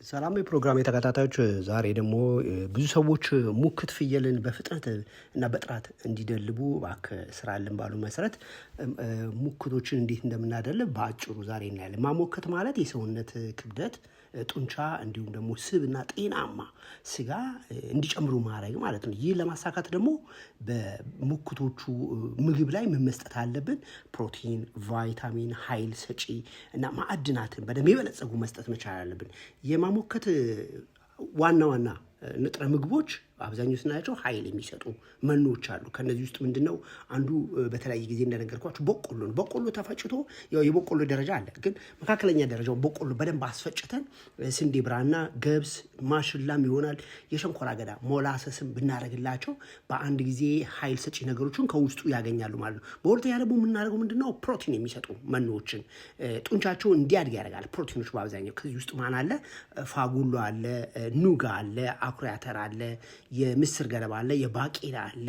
ሰላም የፕሮግራም የተከታታዮች ዛሬ ደግሞ ብዙ ሰዎች ሙክት ፍየልን በፍጥነት እና በጥራት እንዲደልቡ እባክህ ስራልን ባሉ መሰረት ሙክቶችን እንዴት እንደምናደልብ በአጭሩ ዛሬ እናያለን። ማሞከት ማለት የሰውነት ክብደት ጡንቻ እንዲሁም ደግሞ ስብና ጤናማ ስጋ እንዲጨምሩ ማድረግ ማለት ነው። ይህ ለማሳካት ደግሞ በሙክቶቹ ምግብ ላይ ምን መስጠት አለብን? ፕሮቲን፣ ቫይታሚን፣ ኃይል ሰጪ እና ማዕድናትን በደንብ የበለጸጉ መስጠት መቻል አለብን። የማሞከት ዋና ንጥረ ምግቦች አብዛኛው ስናያቸው ኃይል የሚሰጡ መኖች አሉ። ከነዚህ ውስጥ ምንድነው አንዱ በተለያየ ጊዜ እንደነገርኳችሁ በቆሎ ነው። በቆሎ ተፈጭቶ ያው የበቆሎ ደረጃ አለ፣ ግን መካከለኛ ደረጃው በቆሎ በደንብ አስፈጭተን ስንዴ ብራና፣ ገብስ፣ ማሽላም ይሆናል የሸንኮራ አገዳ ሞላሰስም ብናደርግላቸው በአንድ ጊዜ ኃይል ሰጪ ነገሮችን ከውስጡ ያገኛሉ ማለት ነው። በሁለተኛ ደግሞ የምናደርገው ምንድነው ፕሮቲን የሚሰጡ መኖችን ጡንቻቸው እንዲያድግ ያደርጋል። ፕሮቲኖች በአብዛኛው ከዚህ ውስጥ ማን አለ? ፋጉሎ አለ፣ ኑጋ አለ፣ አኩሪ አተር አለ፣ የምስር ገለባ አለ፣ የባቄላ አለ።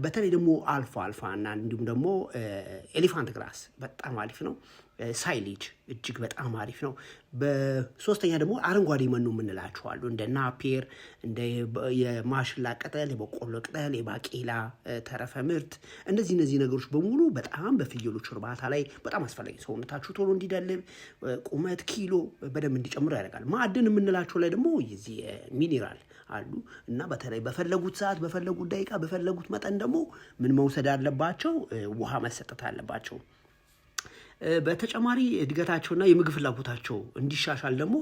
በተለይ ደግሞ አልፋ እና እንዲሁም ደግሞ ኤሌፋንት ግራስ በጣም አሪፍ ነው። ሳይሌጅ እጅግ በጣም አሪፍ ነው። በሶስተኛ ደግሞ አረንጓዴ መኖ የምንላቸው አሉ፣ እንደ ናፔር፣ እንደ የማሽላ ቅጠል፣ የበቆሎ ቅጠል፣ የባቄላ ተረፈ ምርት። እነዚህ ነገሮች በሙሉ በጣም በፍየሎች እርባታ ላይ በጣም አስፈላጊ፣ ሰውነታችሁ ቶሎ እንዲደልብ ቁመት ኪሎ በደንብ እንዲጨምሩ ያደርጋል። ማዕድን የምንላቸው ላይ ደግሞ የዚህ ሚኒራል አሉ እና በተለይ በፈለጉት ሰዓት በፈለጉት ደቂቃ በፈለጉት መጠን ደግሞ ምን መውሰድ አለባቸው? ውሃ መሰጠት አለባቸው። በተጨማሪ እድገታቸውና የምግብ ፍላጎታቸው እንዲሻሻል ደግሞ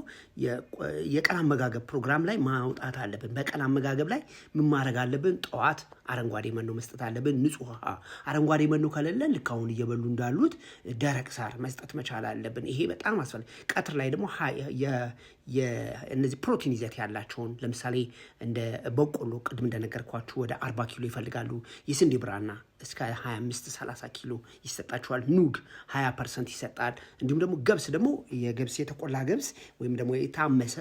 የቀን አመጋገብ ፕሮግራም ላይ ማውጣት አለብን። በቀን አመጋገብ ላይ ምን ማድረግ አለብን? ጠዋት አረንጓዴ መኖ መስጠት አለብን፣ ንጹህ ውሃ። አረንጓዴ መኖ ከሌለን ልክ አሁን እየበሉ እንዳሉት ደረቅ ሳር መስጠት መቻል አለብን። ይሄ በጣም አስፈላጊ። ቀትር ላይ ደግሞ እነዚህ ፕሮቲን ይዘት ያላቸውን ለምሳሌ እንደ በቆሎ ቅድም እንደነገርኳችሁ ወደ 40 ኪሎ ይፈልጋሉ። የስንዴ ብራና እስከ 25-30 ኪሎ ይሰጣቸዋል። ኑግ 20% ይሰጣል። እንዲሁም ደግሞ ገብስ ደግሞ የገብስ የተቆላ ገብስ ወይም ደግሞ የታመሰ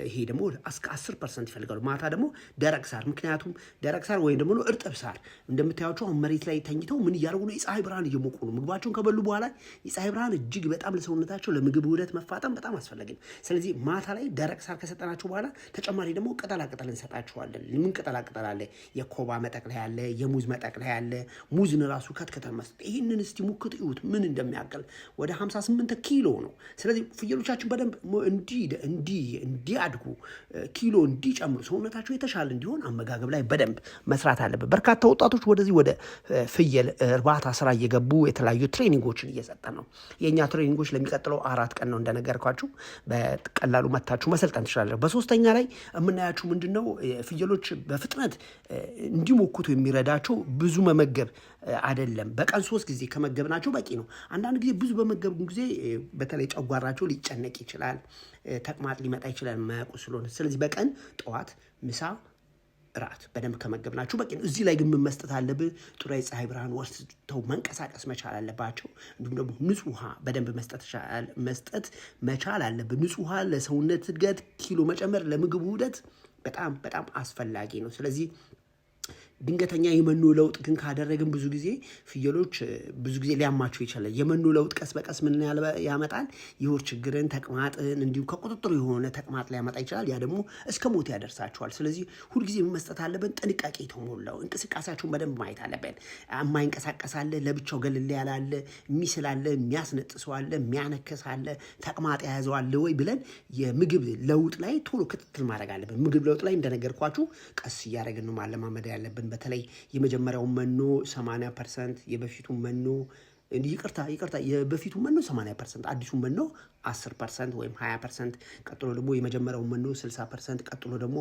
ይሄ ደግሞ እስከ 10% ይፈልጋሉ። ማታ ደግሞ ደረቅ ሳር፣ ምክንያቱም ደረቅ ሳር ወይም ደግሞ እርጥብ ሳር እንደምታዩቸው አሁን መሬት ላይ ተኝተው ምን እያደረጉ ነው? የፀሐይ ብርሃን እየሞቁ ነው። ምግባቸውን ከበሉ በኋላ የፀሐይ ብርሃን እጅግ በጣም ለሰውነታቸው ለምግብ ውህደት መፋጠን በጣም አስፈላጊ ነው። ስለዚህ ማታ ላይ ደረቅ ሳር ከሰጠናቸው በኋላ ተጨማሪ ደግሞ ቅጠላቅጠል እንሰጣቸዋለን። ምን ቅጠላቅጠል አለ? የኮባ መጠቅለያ አለ፣ የሙዝ መጠቅለያ አለ። ሙዝን ራሱ ከትከተን መስጠት። ይህንን እስቲ ሙክት እዩት ምን እንደሚያክል ወደ 58 ኪሎ ነው። ስለዚህ ፍየሎቻችን በደንብ እንዲያድጉ ኪሎ እንዲጨምሩ ሰውነታቸው የተሻለ እንዲሆን አመጋገብ ላይ በደንብ መስራት አለበት። በርካታ ወጣቶች ወደዚህ ወደ ፍየል እርባታ ስራ እየገቡ የተለያዩ ትሬኒንጎችን እየሰጠ ነው። የኛ ትሬኒንጎች ለሚቀጥለው 4 ቀን ነው እንደነገርኳችሁ። በቀላሉ መታችሁ መሰልጠን ትችላላችሁ። በሶስተኛ ላይ የምናያችሁ ምንድነው ፍየሎች በፍጥነት እንዲሞክቱ የሚረዳቸው ብዙ መመገብ አይደለም። በቀን 3 ጊዜ ከመገብናቸው በቂ ነው። አንዳንድ ጊዜ ብዙ በመገብ ጊዜ በተለይ ጨጓራቸው ሊጨነቅ ይችላል፣ ተቅማጥ ሊመጣ ይችላል ማያውቁ ስለሆነ። ስለዚህ በቀን ጠዋት፣ ምሳ፣ ራት በደንብ ከመገብናቸው በቂ ነው። እዚህ ላይ ግን ምን መስጠት አለብን? ጥሩ የፀሐይ ብርሃን ወስደው መንቀሳቀስ መቻል አለባቸው። እንዲሁም ደግሞ ንጹህ ውሃ በደንብ መስጠት መቻል አለብን። ንጹህ ውሃ ለሰውነት እድገት፣ ኪሎ መጨመር፣ ለምግብ ውህደት በጣም አስፈላጊ ነው። ስለዚህ ድንገተኛ የመኖ ለውጥ ግን ካደረግን ብዙ ጊዜ ፍየሎች ብዙ ጊዜ ሊያማቸው ይችላል። የመኖ ለውጥ ቀስ በቀስ ምን ያመጣል? የሆድ ችግርን፣ ተቅማጥን እንዲሁም ከቁጥጥር የሆነ ተቅማጥ ሊያመጣ ይችላል። ያ ደግሞ እስከ ሞት ያደርሳቸዋል። ስለዚህ ሁልጊዜ መስጠት አለብን፣ ጥንቃቄ የተሞላው እንቅስቃሴያቸውን በደንብ ማየት አለብን። የማይንቀሳቀስ አለ፣ ለብቻው ገለል ያለ አለ፣ የሚስል አለ፣ የሚያስነጥሰው አለ፣ የሚያነክስ አለ፣ ተቅማጥ የያዘው አለ ወይ ብለን የምግብ ለውጥ ላይ ቶሎ ክትትል ማድረግ አለብን። ምግብ ለውጥ ላይ እንደነገርኳችሁ ቀስ እያደረግን ነው ማለማመድ ያለብን። በተለይ የመጀመሪያው መኖ 80%፣ የበፊቱ መኖ ይቅርታ የበፊቱ መኖ 80%፣ አዲሱ መኖ 10% ወይም 20%፣ ቀጥሎ ደግሞ የመጀመሪያው መኖ 60%፣ ቀጥሎ ደግሞ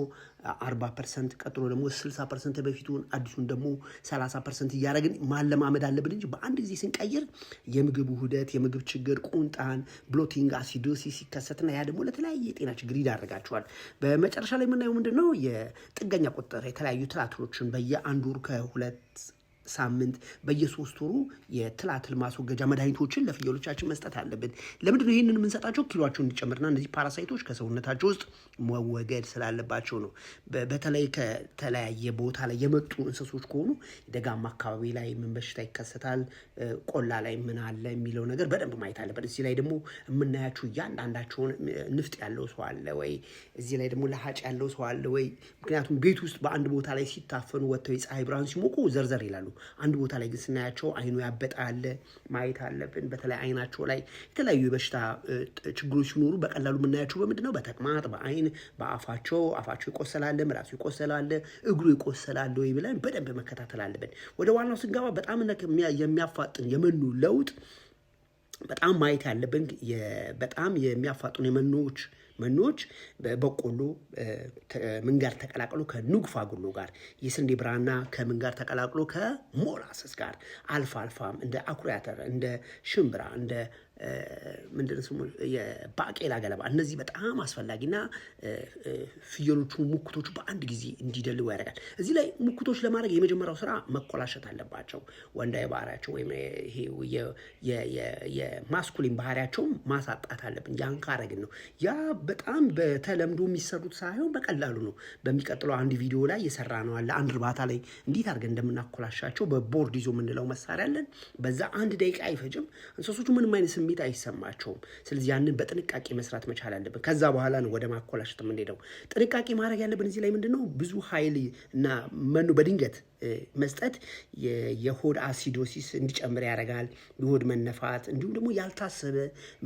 40%፣ ቀጥሎ ደግሞ 60% የበፊቱን፣ አዲሱን ደግሞ 30% እያደረግን ማለማመድ አለብን እንጂ በአንድ ጊዜ ስንቀይር የምግብ ውህደት፣ የምግብ ችግር፣ ቁንጣን፣ ብሎቲንግ፣ አሲዶሲስ ሲከሰትና ያ ደግሞ ለተለያየ የጤና ችግር ይዳረጋቸዋል። በመጨረሻ ላይ የምናየው ምንድነው? የጥገኛ ቁጥጥር፣ የተለያዩ ትራቶችን በየአንድ ወር ከ2 ሳምንት በየ3 ወሩ የትላትል ማስወገጃ መድኃኒቶችን ለፍየሎቻችን መስጠት አለብን። ለምንድን ነው ይህንን የምንሰጣቸው? ኪሎቸው እንዲጨምርና እነዚህ ፓራሳይቶች ከሰውነታቸው ውስጥ መወገድ ስላለባቸው ነው። በተለይ ከተለያየ ቦታ ላይ የመጡ እንስሶች ከሆኑ ደጋማ አካባቢ ላይ ምን በሽታ ይከሰታል፣ ቆላ ላይ ምን አለ የሚለው ነገር በደንብ ማየት አለበት። እዚህ ላይ ደግሞ የምናያቸው እያንዳንዳቸውን ንፍጥ ያለው ሰው አለ ወይ፣ እዚህ ላይ ደግሞ ለሀጭ ያለው ሰው አለ ወይ? ምክንያቱም ቤት ውስጥ በአንድ ቦታ ላይ ሲታፈኑ ወጥተው የፀሐይ ብርሃን ሲሞቁ ዘርዘር ይላሉ። አንድ ቦታ ላይ ግን ስናያቸው አይኑ ያበጠ አለ፣ ማየት አለብን። በተለይ አይናቸው ላይ የተለያዩ የበሽታ ችግሮች ሲኖሩ በቀላሉ የምናያቸው በምንድን ነው? በተቅማጥ፣ በአይን፣ በአፋቸው ይቆሰላል፣ ምላሱ ይቆሰላል፣ እግሩ ይቆሰላል ወይ ብለን በደንብ መከታተል አለብን። ወደ ዋናው ስንገባ በጣም የሚያፋጥን የመኖ ለውጥ በጣም ማየት ያለብን በጣም የሚያፋጥኑ መኖች በቆሎ ምን ጋር ተቀላቅሎ ከኑግ ፋጉሎ ጋር፣ የስንዴ ብራና ከምን ጋር ተቀላቅሎ ከሞላሰስ ጋር፣ አልፋም እንደ አኩሪ አተር፣ እንደ ሽምብራ፣ እንደ ምንድን ስሙ የባቄላ ገለባ፣ እነዚህ በጣም አስፈላጊና ፍየሎቹ ሙክቶቹ በአንድ ጊዜ እንዲደልቡ ያደርጋል። እዚህ ላይ ሙክቶች ለማድረግ የመጀመሪያው ስራ መኮላሸት አለባቸው። ወንዳዊ ባህሪያቸው ወይም ይሄ የማስኩሊን ባህሪያቸውን ማሳጣት አለብን። ያን ካረግን ነው ያ በጣም በተለምዶ የሚሰሩት ሳይሆን በቀላሉ ነው። በሚቀጥለው አንድ ቪዲዮ ላይ የሰራ ነው አለ አንድ እርባታ ላይ እንዴት አድርገን እንደምናኮላሻቸው በቦርድ ይዞ የምንለው መሳሪያ አለን። በዛ 1 ደቂቃ አይፈጅም። እንስሶቹ ምንም አይነት ስሜት አይሰማቸውም። ስለዚህ ያንን በጥንቃቄ መስራት መቻል አለብን። ከዛ በኋላ ነው ወደ ማኮላሸት የምንሄደው። ጥንቃቄ ማድረግ ያለብን እዚህ ላይ ምንድነው? ብዙ ኃይል እና መኖ በድንገት መስጠት የሆድ አሲዶሲስ እንዲጨምር ያደርጋል። የሆድ መነፋት፣ እንዲሁም ደግሞ ያልታሰበ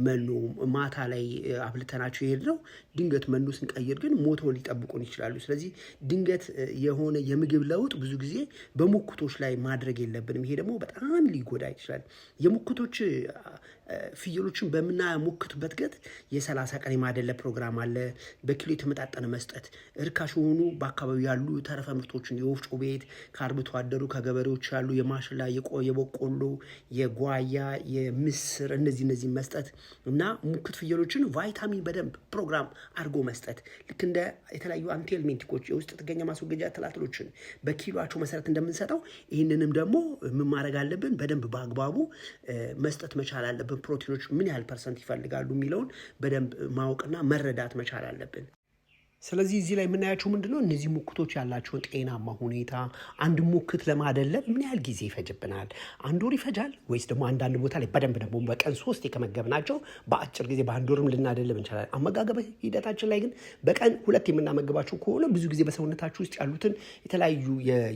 መኖ ማታ ላይ አብልተናቸው የሄድነው ድንገት መኖ ስንቀይር ግን ሞተው ሊጠብቁን ይችላሉ። ስለዚህ ድንገት የሆነ የምግብ ለውጥ ብዙ ጊዜ በሙክቶች ላይ ማድረግ የለብንም። ይሄ ደግሞ በጣም ሊጎዳ ይችላል። የሙክቶች ፍየሎችን በምናሞክትበት ገት የ30 ቀን የማደለብ ፕሮግራም አለ። በኪሎ የተመጣጠነ መስጠት፣ እርካሽ የሆኑ በአካባቢው ያሉ ተረፈ ምርቶችን የወፍጮ ቤት ከአርብቶ አደሩ ከገበሬዎች ያሉ የማሽላ፣ የበቆሎ፣ የጓያ፣ የምስር እነዚህ መስጠት እና ሙክት ፍየሎችን ቫይታሚን በደንብ ፕሮግራም አድርጎ መስጠት፣ ልክ እንደ የተለያዩ አንቲኤልሜንቲኮች የውስጥ ጥገኛ ማስወገጃ ትላትሎችን በኪሎቸው መሰረት እንደምንሰጠው ይህንንም ደግሞ ምን ማድረግ አለብን? በደንብ በአግባቡ መስጠት መቻል አለብን። ፕሮቲኖች ምን ያህል ፐርሰንት ይፈልጋሉ የሚለውን በደንብ ማወቅና መረዳት መቻል አለብን። ስለዚህ እዚህ ላይ የምናያቸው ምንድነው? እነዚህ ሙክቶች ያላቸውን ጤናማ ሁኔታ፣ አንድ ሙክት ለማደለብ ምን ያህል ጊዜ ይፈጅብናል? 1 ወር ይፈጃል ወይስ ደግሞ አንዳንድ ቦታ ላይ በደንብ ደግሞ በቀን 3 የከመገብናቸው በአጭር ጊዜ በ1 ወርም ልናደልብ እንችላለን። አመጋገብ ሂደታችን ላይ ግን በቀን 2 የምናመግባቸው ከሆነ ብዙ ጊዜ በሰውነታችሁ ውስጥ ያሉትን የተለያዩ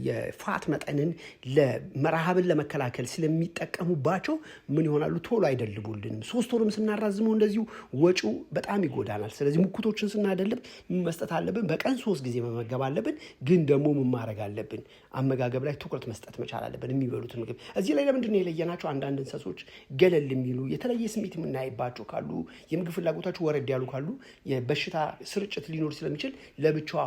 የፋት መጠንን ለመራሃብን ለመከላከል ስለሚጠቀሙባቸው ምን ይሆናሉ? ቶሎ አይደልቡልንም። 3 ወርም ስናራዝመው እንደዚሁ ወጪው በጣም ይጎዳናል። ስለዚህ ሙክቶችን ስናደልብ መስጠት አለብን። በቀን 3 ጊዜ መመገብ አለብን። ግን ደግሞ ምን ማድረግ አለብን? አመጋገብ ላይ ትኩረት መስጠት መቻል አለብን። የሚበሉትን ምግብ እዚህ ላይ ለምንድን ነው የለየናቸው? አንዳንድ እንስሶች ገለል የሚሉ የተለየ ስሜት የምናይባቸው ካሉ፣ የምግብ ፍላጎታቸው ወረድ ያሉ ካሉ የበሽታ ስርጭት ሊኖር ስለሚችል ለብቻዋ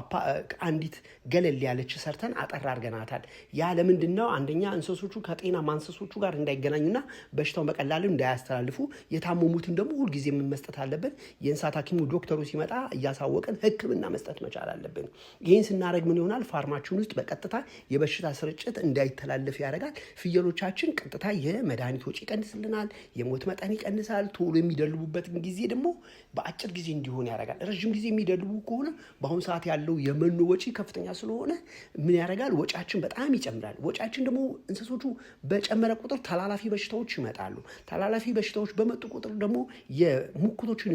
አንዲት ገለል ያለች ሰርተን አጠር አድርገናታል። ያ ለምንድን ነው? አንደኛ እንስሶቹ ከጤናማ እንስሶቹ ጋር እንዳይገናኙና በሽታው በቀላሉ እንዳያስተላልፉ፣ የታመሙትን ደግሞ ሁልጊዜ መስጠት አለብን። የእንስሳት ሐኪሙ ዶክተሩ ሲመጣ እያሳወቀን ሕክምና መስጠት መቻል አለብን። ይህን ስናደርግ ምን ይሆናል? ፋርማችን ውስጥ በቀጥታ የበሽታ ስርጭት እንዳይተላለፍ ያደርጋል። ፍየሎቻችን ቀጥታ የመድኃኒት ወጪ ይቀንስልናል፣ የሞት መጠን ይቀንሳል። ቶሎ የሚደልቡበትን ጊዜ ደግሞ በአጭር ጊዜ እንዲሆን ያደርጋል። ረዥም ጊዜ የሚደልቡ ከሆነ በአሁኑ ሰዓት ያለው የመኖ ወጪ ከፍተኛ ስለሆነ ምን ያደርጋል? ወጫችን በጣም ይጨምራል። ወጫችን ደግሞ እንስሶቹ በጨመረ ቁጥር ተላላፊ በሽታዎች ይመጣሉ። ተላላፊ በሽታዎች በመጡ ቁጥር ደግሞ የሙክቶችን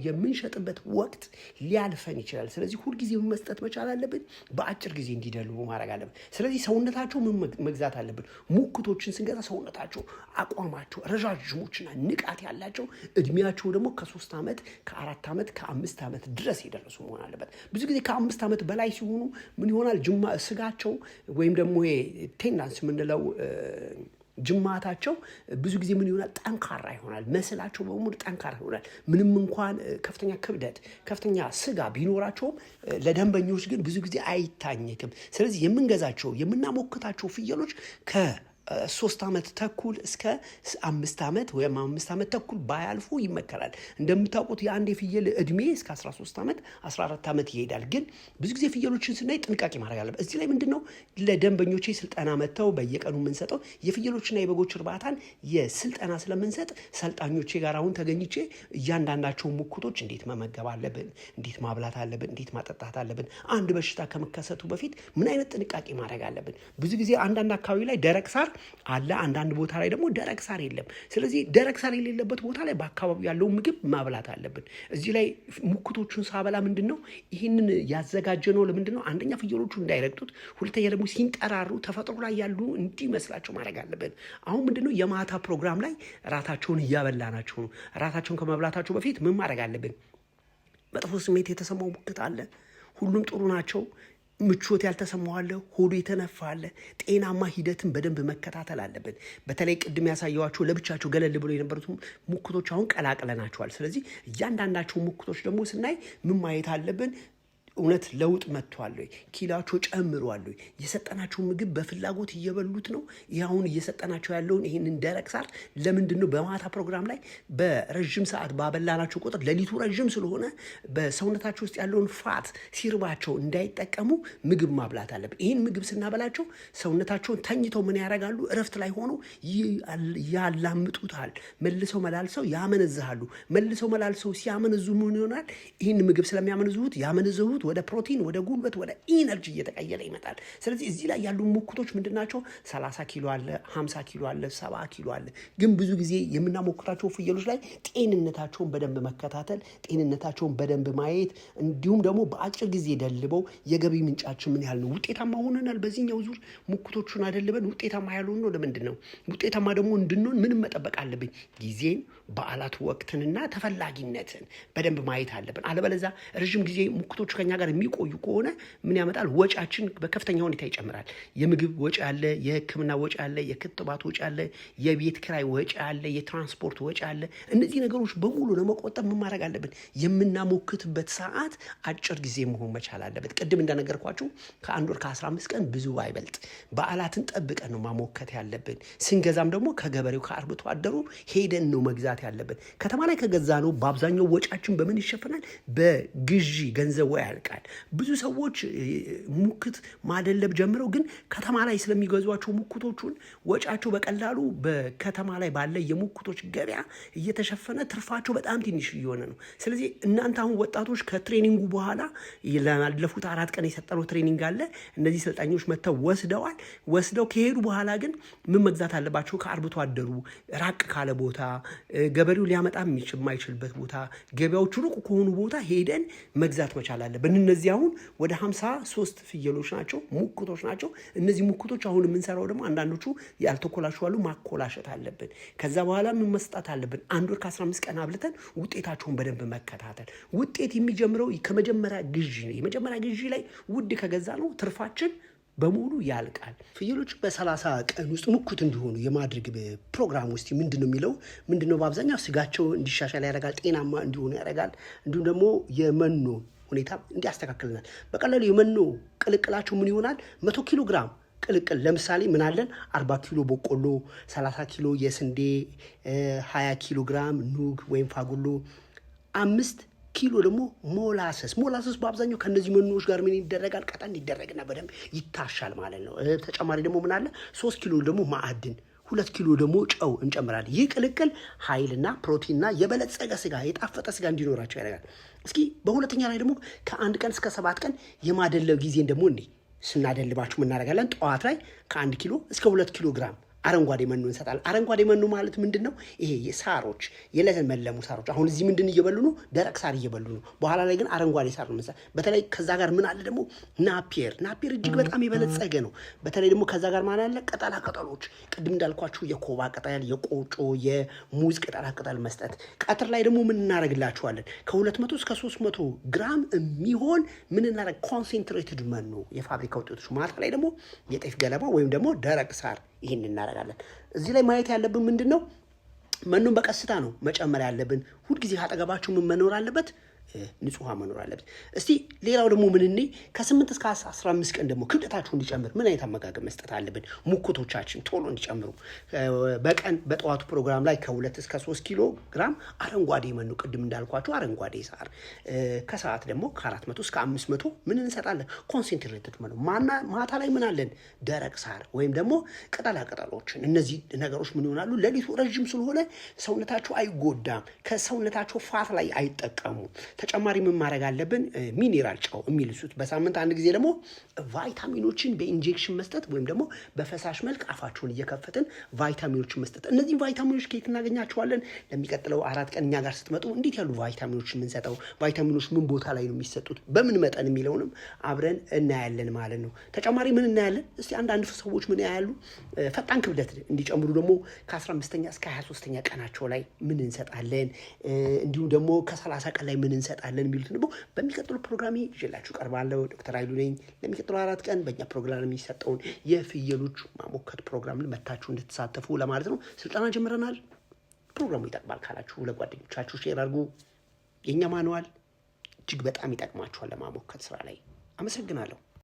የምንሸጥበት ወቅት ሊያልፈን ይችላል። ስለዚህ ሁልጊዜ መስጠት መቻል አለብን። በአጭር ጊዜ እንዲደልቡ ማድረግ አለብን። ስለዚህ ሰውነታቸው መግዛት አለብን። ሙክቶችን ስንገዛ ሰውነታቸው፣ አቋማቸው ረዣዥሞችና ንቃት ያላቸው፣ እድሜያቸው ደግሞ ከ3 ዓመት ከ4 ዓመት ከ5 ዓመት ድረስ የደረሱ መሆን አለበት። ብዙ ጊዜ ከ5 ዓመት በላይ ሲሆኑ ምን ይሆናል? ስጋቸው ወይም ደግሞ ቴንዳንስ የምንለው ጅማታቸው ብዙ ጊዜ ምን ይሆናል? ጠንካራ ይሆናል። መስላቸው በሙሉ ጠንካራ ይሆናል። ምንም እንኳን ከፍተኛ ክብደት ከፍተኛ ስጋ ቢኖራቸውም ለደንበኞች ግን ብዙ ጊዜ አይታኘክም። ስለዚህ የምንገዛቸው የምናሞክታቸው ፍየሎች 3 ዓመት ተኩል እስከ 5 ዓመት ወይም 5 ዓመት ተኩል ባያልፉ ይመከራል። እንደምታውቁት የአንድ የፍየል እድሜ እስከ 13 ዓመት 14 ዓመት ይሄዳል። ግን ብዙ ጊዜ ፍየሎችን ስናይ ጥንቃቄ ማድረግ አለበት። እዚህ ላይ ምንድነው ለደንበኞቼ ስልጠና መጥተው በየቀኑ የምንሰጠው የፍየሎችና የበጎች እርባታን የስልጠና ስለምንሰጥ ሰልጣኞቼ ጋር አሁን ተገኝቼ እያንዳንዳቸው ሙክቶች እንዴት መመገብ አለብን፣ እንዴት ማብላት አለብን፣ እንዴት ማጠጣት አለብን፣ አንድ በሽታ ከመከሰቱ በፊት ምን አይነት ጥንቃቄ ማድረግ አለብን። ብዙ ጊዜ አንዳንድ አካባቢ ላይ ደረቅ ሳር አለ፣ አንዳንድ ቦታ ላይ ደግሞ ደረቅ ሳር የለም። ስለዚህ ደረቅ ሳር የሌለበት ቦታ ላይ በአካባቢው ያለው ምግብ ማብላት አለብን። እዚህ ላይ ሙክቶቹን ሳበላ ምንድነው ይህንን ያዘጋጀነው ለምንድነው? አንደኛ ፍየሎቹ እንዳይረግጡት፣ ሁለተኛ ደግሞ ሲንጠራሩ ተፈጥሮ ላይ ያሉ እንዲመስላቸው ማድረግ አለብን። አሁን ምንድነው የማታ ፕሮግራም ላይ ራታቸውን እያበላናቸው ነው። ራታቸውን ከመብላታቸው በፊት ምን ማድረግ አለብን? መጥፎ ስሜት የተሰማው ሙክት አለ፣ ሁሉም ጥሩ ናቸው፣ ምቾት ያልተሰማው አለ፣ ሆዱ የተነፋ አለ። ጤናማ ሂደትን በደንብ መከታተል አለብን። በተለይ ቅድም ያሳየዋቸው ለብቻቸው ገለል ብሎ የነበሩት ሙክቶች አሁን ቀላቅለናቸዋል። ስለዚህ እያንዳንዳቸው ሙክቶች ደግሞ ስናይ ምን ማየት አለብን? እውነት ለውጥ መጥቷል ወይ? ኪላቸው ጨምሯል ወይ? የሰጠናቸው ምግብ በፍላጎት እየበሉት ነው? ይህ አሁን እየሰጠናቸው ያለውን ይህንን ደረቅ ሳር ለምንድን ነው በማታ ፕሮግራም ላይ በረዥም ሰዓት ባበላናቸው ቁጥር ሌሊቱ ረዥም ስለሆነ በሰውነታቸው ውስጥ ያለውን ፋት ሲርባቸው እንዳይጠቀሙ ምግብ ማብላት አለብን። ይህን ምግብ ስናበላቸው ሰውነታቸውን ተኝተው ምን ያደርጋሉ? እረፍት ላይ ሆኖ ያላምጡታል። መልሰው መላልሰው ያመነዝሃሉ። መልሰው መላልሰው ሲያመነዙ ምን ይሆናል? ይህን ምግብ ስለሚያመነዝሁት ያመነዝሁት ወደ ፕሮቲን፣ ወደ ጉልበት፣ ወደ ኢነርጂ እየተቀየረ ይመጣል። ስለዚህ እዚህ ላይ ያሉ ሙክቶች ምንድናቸው? 30 ኪሎ አለ፣ 50 ኪሎ አለ፣ 70 ኪሎ አለ። ግን ብዙ ጊዜ የምናሞክራቸው ፍየሎች ላይ ጤንነታቸውን በደንብ መከታተል፣ ጤንነታቸውን በደንብ ማየት፣ እንዲሁም ደግሞ በአጭር ጊዜ ደልበው የገቢ ምንጫችን ምን ያህል ነው? ውጤታማ ሆነናል በዚህኛው ዙር ሙክቶቹን አደልበን ውጤታማ ያልሆን ነው ለምንድን ነው? ውጤታማ ደግሞ እንድንሆን ምንም መጠበቅ አለብኝ? ጊዜን፣ በዓላት ወቅትንና ተፈላጊነትን በደንብ ማየት አለብን። አለበለዚያ ረዥም ጊዜ ሙክቶቹ ከኛ ጋር የሚቆዩ ከሆነ ምን ያመጣል? ወጫችን በከፍተኛ ሁኔታ ይጨምራል። የምግብ ወጪ አለ፣ የሕክምና ወጪ አለ፣ የክትባት ወጪ አለ፣ የቤት ኪራይ ወጪ አለ፣ የትራንስፖርት ወጪ አለ። እነዚህ ነገሮች በሙሉ ለመቆጠብ ምን ማድረግ አለብን? የምናሞክትበት ሰዓት አጭር ጊዜ መሆን መቻል አለበት። ቅድም እንደነገርኳችሁ ከ1 ወር ከ15 ቀን ብዙ አይበልጥ። በዓላትን ጠብቀን ነው ማሞከት ያለብን። ስንገዛም ደግሞ ከገበሬው ከአርብቶ አደሩ ሄደን ነው መግዛት ያለብን። ከተማ ላይ ከገዛ ነው በአብዛኛው ወጫችን በምን ይሸፈናል? በግዢ ገንዘብ ያልቃል። ብዙ ሰዎች ሙክት ማደለብ ጀምረው ግን ከተማ ላይ ስለሚገዟቸው ሙክቶቹን ወጫቸው በቀላሉ በከተማ ላይ ባለ የሙክቶች ገበያ እየተሸፈነ ትርፋቸው በጣም ትንሽ እየሆነ ነው። ስለዚህ እናንተ አሁን ወጣቶች ከትሬኒንጉ በኋላ ላለፉት 4 ቀን የሰጠነው ትሬኒንግ አለ። እነዚህ ሰልጣኞች መጥተው ወስደው ከሄዱ በኋላ ግን ምን መግዛት አለባቸው? ከአርብቶ አደሩ ራቅ ካለ ቦታ፣ ገበሬው ሊያመጣ የማይችልበት ቦታ፣ ገበያዎቹ ሩቅ ከሆኑ ቦታ ሄደን መግዛት መቻል አለብን። እነዚህ አሁን ወደ 53 ፍየሎች ናቸው፣ ሙክቶች ናቸው። እነዚህ ሙክቶች አሁን የምንሰራው ደግሞ አንዳንዶቹ ያልተኮላሹ አሉ፣ ማኮላሸት አለብን። ከዛ በኋላ ምን መስጣት አለብን? 1 ወር ከ15 ቀን አብልተን ውጤታቸውን በደንብ መከታተል። ውጤት የሚጀምረው ከመጀመሪያ ግዢ ነው። የመጀመሪያ ግዢ ላይ ውድ ከገዛ ነው ትርፋችን በሙሉ ያልቃል። ፍየሎች በ30 ቀን ውስጥ ሙክት እንዲሆኑ የማድረግ ፕሮግራም ውስጥ ምንድነው የሚለው? ምንድነው በአብዛኛው ስጋቸው እንዲሻሻል ያደርጋል፣ ጤናማ እንዲሆኑ ያደርጋል። እንዲሁም ደግሞ የመኖ ሁኔታ እንዲያስተካክልናል። በቀላሉ የመኖ ቅልቅላቸው ምን ይሆናል? 100 ኪሎ ግራም ቅልቅል ለምሳሌ ምን አለን? 40 ኪሎ በቆሎ፣ 30 ኪሎ የስንዴ፣ 20 ኪሎ ግራም ኑግ ወይም ፋጉሎ፣ 5 ኪሎ ደግሞ ሞላሰስ በአብዛኛው ከነዚህ መኖዎች ጋር ምን ይደረጋል? ቀጠን ይደረግና በደንብ ይታሻል ማለት ነው። ተጨማሪ ደግሞ ምን አለ? 3 ኪሎ ደግሞ ማዕድን፣ 2 ኪሎ ደግሞ ጨው እንጨምራለን። ይህ ቅልቅል ኃይልና ፕሮቲንና የበለጸገ ስጋ፣ የጣፈጠ ስጋ እንዲኖራቸው ያደርጋል። እስኪ በሁለተኛ ላይ ደግሞ ከ1 ቀን እስከ 7 ቀን የማደለብ ጊዜን ደግሞ ስናደልባችሁ ምን እናደርጋለን? ጠዋት ላይ ከ1 ኪሎ እስከ 2 ኪሎ ግራም አረንጓዴ መኖ እንሰጣለን። አረንጓዴ መኖ ማለት ምንድነው? ይሄ የሳሮች የለመለሙ ሳሮች። አሁን እዚህ ምንድን እየበሉ ነው? ደረቅ ሳር እየበሉ ነው። በኋላ ላይ ግን አረንጓዴ ሳር ነው። በተለይ ከዛ ጋር ምን አለ ደግሞ? ናፒየር እጅግ በጣም የበለጸገ ነው። በተለይ ደግሞ ከዛ ጋር ማለት አለ ቅጠላ ቅጠሎች፣ ቅድም እንዳልኳችሁ የኮባ ቅጠል፣ የቆጮ፣ የሙዝ ቅጠላ ቅጠል መስጠት። ቀትር ላይ ደግሞ ምን እናደርግላችኋለን? ከ200 እስከ 300 ግራም የሚሆን ምን እናደርግ? ኮንሴንትሬትድ መኖ፣ የፋብሪካ ውጤቶች። ማታ ላይ ደግሞ የጤፍ ገለባ ወይም ደግሞ ደረቅ ሳር ይህን እናደርጋለን። እዚህ ላይ ማየት ያለብን ምንድን ነው? መኖን በቀስታ ነው መጨመር ያለብን። ሁልጊዜ ካጠገባችሁ ምን መኖር አለበት? ንጹህ ውሃ መኖር አለበት። እስቲ ሌላው ደግሞ ምን ከ8 እስከ 15 ቀን ደግሞ ክብደታችሁ እንዲጨምር ምን አይነት አመጋገብ መስጠት አለብን? ሙክቶቻችን ቶሎ እንዲጨምሩ በቀን በጠዋቱ ፕሮግራም ላይ ከ2 እስከ 3 ኪሎ ግራም አረንጓዴ መኖ ቅድም እንዳልኳችሁ አረንጓዴ ሳር፣ ከሰዓት ደግሞ ከ400 እስከ 500 ምን እንሰጣለን? ኮንሰንትሬትድ መኖ። ማታ ላይ ምን አለን? ደረቅ ሳር ወይም ደግሞ ቅጠላ ቅጠሎችን። እነዚህ ነገሮች ምን ይሆናሉ? ሌሊቱ ረጅም ስለሆነ ሰውነታቸው አይጎዳም፣ ከሰውነታቸው ፋት ላይ አይጠቀሙም። ተጨማሪ ምን ማድረግ አለብን? ሚኒራል ጨው የሚልሱት በሳምንት አንድ ጊዜ ደግሞ ቫይታሚኖችን በኢንጀክሽን መስጠት ወይም ደግሞ በፈሳሽ መልክ አፋቸውን እየከፈትን ቫይታሚኖችን መስጠት። እነዚህ ቫይታሚኖች ከየት እናገኛቸዋለን? ለሚቀጥለው 4 ቀን እኛ ጋር ስትመጡ እንዴት ያሉ ቫይታሚኖች የምንሰጠው፣ ቫይታሚኖች ምን ቦታ ላይ ነው የሚሰጡት፣ በምን መጠን የሚለውንም አብረን እናያለን ማለት ነው። ተጨማሪ ምን እናያለን? እስቲ አንዳንድ ሰዎች ምን ያያሉ? ፈጣን ክብደት እንዲጨምሩ ደግሞ ከ15ኛ እስከ 23ኛ ቀናቸው ላይ ምን እንሰጣለን፣ እንዲሁም ደግሞ ከ30 ቀን ላይ ምን እንሰጣለን የሚሉትን ደግሞ በሚቀጥሉ ፕሮግራሜ ይዤላችሁ ቀርባለሁ። ዶክተር ኃይሉ ነኝ። ለሚቀጥሉ 4 ቀን በእኛ ፕሮግራም የሚሰጠውን የፍየሎች ማሞከት ፕሮግራምን መታችሁ እንድትሳተፉ ለማለት ነው። ስልጠና ጀምረናል። ፕሮግራሙ ይጠቅማል ካላችሁ ለጓደኞቻችሁ ሼር አድርጉ። የእኛ ማንዋል እጅግ በጣም ይጠቅማችኋል ለማሞከት ስራ ላይ። አመሰግናለሁ።